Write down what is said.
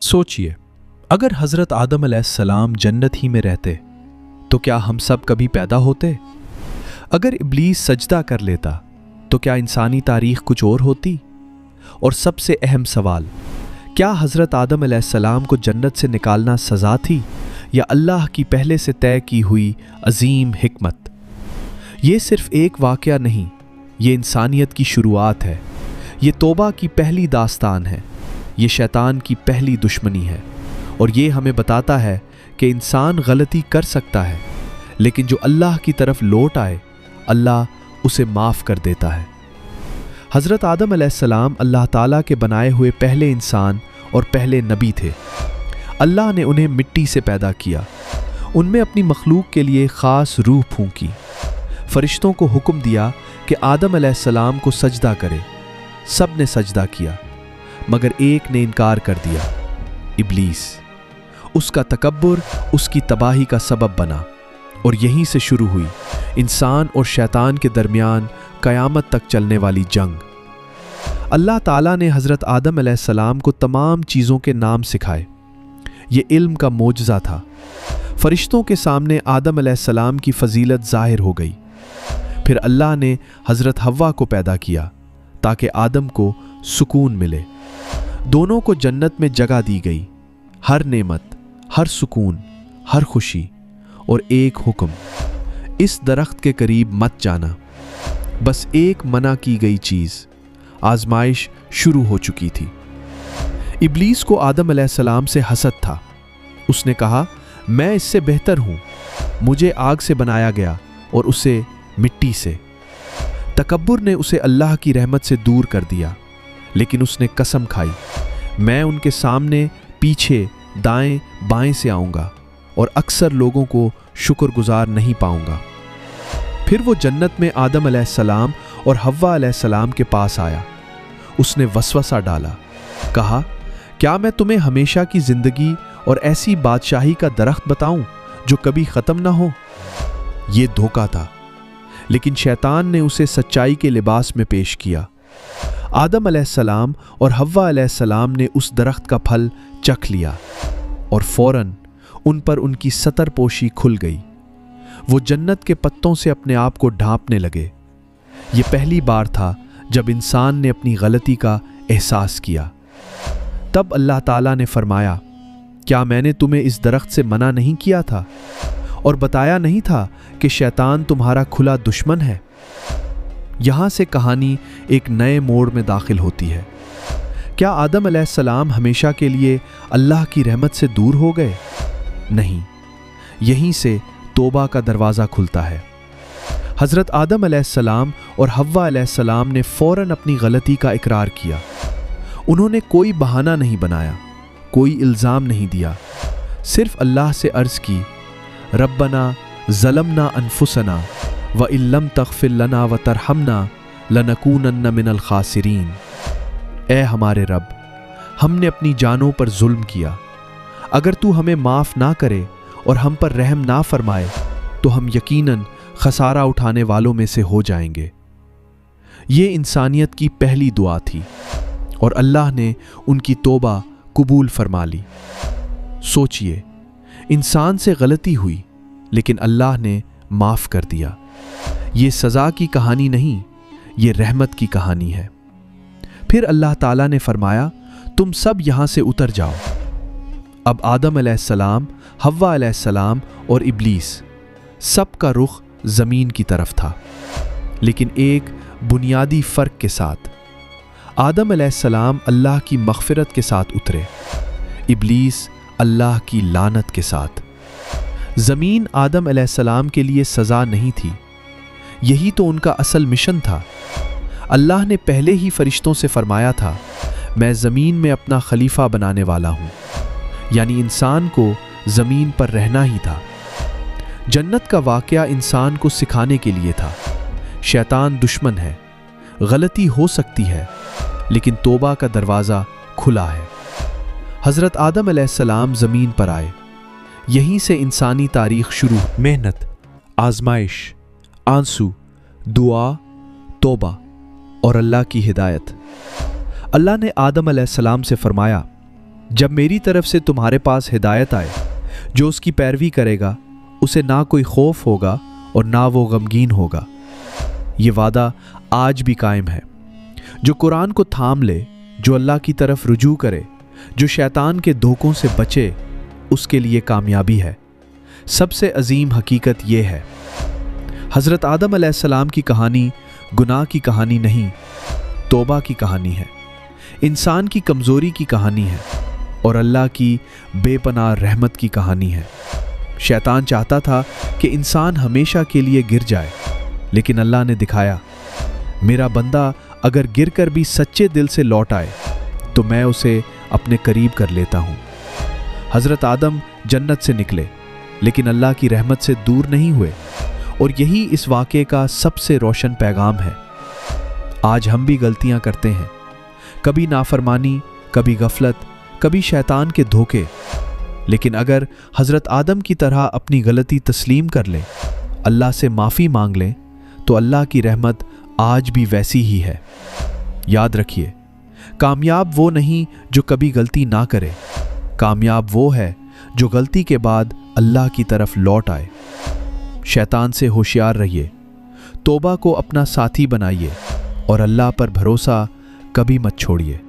सोचिए, अगर हजरत आदम अलैहिस्सलाम जन्नत ही में रहते तो क्या हम सब कभी पैदा होते? अगर इब्लीस सजदा कर लेता तो क्या इंसानी तारीख कुछ और होती? और सबसे अहम सवाल, क्या हजरत आदम अलैहिस्सलाम को जन्नत से निकालना सज़ा थी या अल्लाह की पहले से तय की हुई अजीम हिकमत? ये सिर्फ एक वाक़या नहीं, ये इंसानियत की शुरुआत है, ये तौबा की पहली दास्तान है, ये शैतान की पहली दुश्मनी है। और ये हमें बताता है कि इंसान गलती कर सकता है, लेकिन जो अल्लाह की तरफ लौट आए अल्लाह उसे माफ़ कर देता है। हज़रत आदम अलैहिस्सलाम अल्लाह ताला के बनाए हुए पहले इंसान और पहले नबी थे। अल्लाह ने उन्हें मिट्टी से पैदा किया, उनमें अपनी मखलूक के लिए ख़ास रूह फूंकी, फरिश्तों को हुक्म दिया कि आदम अलैहिस्सलाम को सजदा करे। सब ने सजदा किया मगर एक ने इनकार कर दिया, इब्लीस। उसका तकब्बुर उसकी तबाही का सबब बना और यहीं से शुरू हुई इंसान और शैतान के दरमियान क़यामत तक चलने वाली जंग। अल्लाह ताला ने हज़रत आदम अलैहिस्सलाम को तमाम चीज़ों के नाम सिखाए। ये इल्म का मोजज़ा था। फरिश्तों के सामने आदम अलैहिस्सलाम की फ़जीलत ज़ाहिर हो गई। फिर अल्लाह ने हज़रत हव्वा को पैदा किया ताकि आदम को सुकून मिले। दोनों को जन्नत में जगह दी गई। हर नेमत, हर सुकून, हर खुशी और एक हुक्म, इस दरख्त के करीब मत जाना। बस एक मना की गई चीज़। आजमाइश शुरू हो चुकी थी। इब्लीस को आदम अलैहिस्सलाम से हसद था। उसने कहा, मैं इससे बेहतर हूँ, मुझे आग से बनाया गया और उसे मिट्टी से। तकब्बुर ने उसे अल्लाह की रहमत से दूर कर दिया, लेकिन उसने कसम खाई, मैं उनके सामने पीछे दाएं बाएं से आऊँगा और अक्सर लोगों को शुक्रगुजार नहीं पाऊँगा। फिर वो जन्नत में आदम अलैहिस्सलाम और हव्वा अलैहिस्सलाम के पास आया। उसने वसवसा डाला, कहा, क्या मैं तुम्हें हमेशा की ज़िंदगी और ऐसी बादशाही का दरख्त बताऊं जो कभी ख़त्म ना हो? ये धोखा था, लेकिन शैतान ने उसे सच्चाई के लिबास में पेश किया। आदम अलैहिस्सलाम और हव्वा अलैहिस्सलाम ने उस दरख्त का फल चख लिया और फौरन उन पर उनकी सतरपोशी खुल गई। वो जन्नत के पत्तों से अपने आप को ढांपने लगे। ये पहली बार था जब इंसान ने अपनी गलती का एहसास किया। तब अल्लाह ताला ने फरमाया, क्या मैंने तुम्हें इस दरख्त से मना नहीं किया था और बताया नहीं था कि शैतान तुम्हारा खुला दुश्मन है? यहाँ से कहानी एक नए मोड़ में दाखिल होती है। क्या आदम अलैहिस्सलाम हमेशा के लिए अल्लाह की रहमत से दूर हो गए? नहीं, यहीं से तौबा का दरवाज़ा खुलता है। हज़रत आदम अलैहिस्सलाम और हव्वा अलैहिस्सलाम ने फ़ौरन अपनी गलती का इकरार किया। उन्होंने कोई बहाना नहीं बनाया, कोई इल्ज़ाम नहीं दिया, सिर्फ अल्लाह से अर्ज़ की, रब्बना ज़लमना अनफुसना व इल्लम तग़फ़िर लना व तरहमना लनकूनन्न मिनल ख़ासिरीन। ए हमारे रब, हमने अपनी जानों पर जुल्म किया। अगर तू हमें माफ़ ना करे और हम पर रहम ना फरमाए तो हम यकीनन खसारा उठाने वालों में से हो जाएंगे। ये इंसानियत की पहली दुआ थी और अल्लाह ने उनकी तौबा कबूल फरमा ली। सोचिए, इंसान से गलती हुई लेकिन अल्लाह ने माफ़ कर दिया। ये सज़ा की कहानी नहीं, ये रहमत की कहानी है। फिर अल्लाह ताला ने फरमाया, तुम सब यहाँ से उतर जाओ। अब आदम अलैहिस्सलाम, हव्वा अलैहिस्सलाम और इब्लीस सब का रुख ज़मीन की तरफ था, लेकिन एक बुनियादी फ़र्क के साथ। आदम अलैहिस्सलाम अल्लाह की मग़फ़िरत के साथ उतरे, इब्लीस अल्लाह की लानत के साथ। ज़मीन आदम अलैहिस्सलाम के लिए सज़ा नहीं थी, यही तो उनका असल मिशन था। अल्लाह ने पहले ही फरिश्तों से फरमाया था, मैं ज़मीन में अपना खलीफा बनाने वाला हूँ, यानी इंसान को ज़मीन पर रहना ही था। जन्नत का वाक़या इंसान को सिखाने के लिए था। शैतान दुश्मन है, गलती हो सकती है, लेकिन तौबा का दरवाज़ा खुला है। हज़रत आदम अलैहिस्सलाम ज़मीन पर आए, यहीं से इंसानी तारीख़ शुरू। मेहनत, आजमाइश, आंसू, दुआ, तौबा और अल्लाह की हिदायत। अल्लाह ने आदम अलैहिस्सलाम से फरमाया, जब मेरी तरफ से तुम्हारे पास हिदायत आए, जो उसकी पैरवी करेगा उसे ना कोई खौफ होगा और ना वो गमगीन होगा। ये वादा आज भी कायम है। जो कुरान को थाम ले, जो अल्लाह की तरफ रुजू करे, जो शैतान के धोखों से बचे, उसके लिए कामयाबी है। सबसे अजीम हकीकत ये है, हज़रत आदम अलैहिस्सलाम की कहानी गुनाह की कहानी नहीं, तौबा की कहानी है, इंसान की कमज़ोरी की कहानी है और अल्लाह की बेपनाह रहमत की कहानी है। शैतान चाहता था कि इंसान हमेशा के लिए गिर जाए, लेकिन अल्लाह ने दिखाया, मेरा बंदा अगर गिरकर भी सच्चे दिल से लौट आए तो मैं उसे अपने करीब कर लेता हूँ। हज़रत आदम जन्नत से निकले, लेकिन अल्लाह की रहमत से दूर नहीं हुए, और यही इस वाक़े का सबसे रोशन पैगाम है। आज हम भी गलतियाँ करते हैं, कभी नाफरमानी, कभी गफलत, कभी शैतान के धोखे, लेकिन अगर हज़रत आदम की तरह अपनी गलती तस्लीम कर लें, अल्लाह से माफ़ी मांग लें, तो अल्लाह की रहमत आज भी वैसी ही है। याद रखिए, कामयाब वो नहीं जो कभी गलती ना करे, कामयाब वो है जो गलती के बाद अल्लाह की तरफ लौट आए। शैतान से होशियार रहिए, तौबा को अपना साथी बनाइए और अल्लाह पर भरोसा कभी मत छोड़िए।